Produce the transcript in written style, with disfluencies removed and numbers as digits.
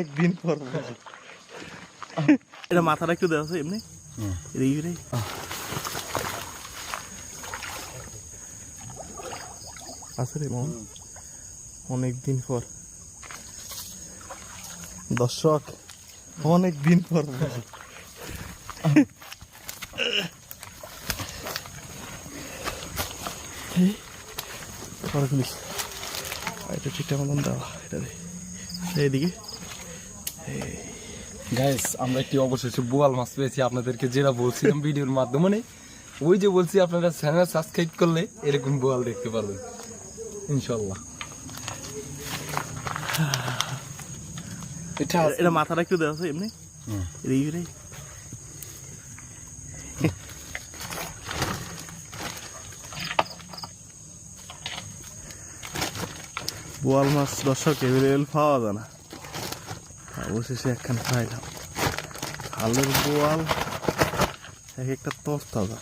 একদিন পর এটা মাথাটা একটু দেওয়া আছে এমনি রে আছে রে মন অনেকদিন পর দর্শক অনেকদিন পর এটা ঠিকঠাক মতন দেওয়া এটা এইদিকে গাইস আমরা একটি অবশেষে বোয়াল মাছ পেয়েছি আপনাদেরকে যেটা বলছিলাম ভিডিওর মাধ্যমে ওই যে বলছি আপনারা চ্যানেল সাবস্ক্রাইব করলে এরকম বোয়াল দেখতে পারবেন ইনশাআল্লাহ। এটা মাথাটা একটু দেওয়া আছে এমনি রে বোয়াল মাছ দর্শক এভেলেবেল পাওয়া যায় না, অবশেষে একখান খাইলাম। হালের বোয়াল এক একটা তরতাজা।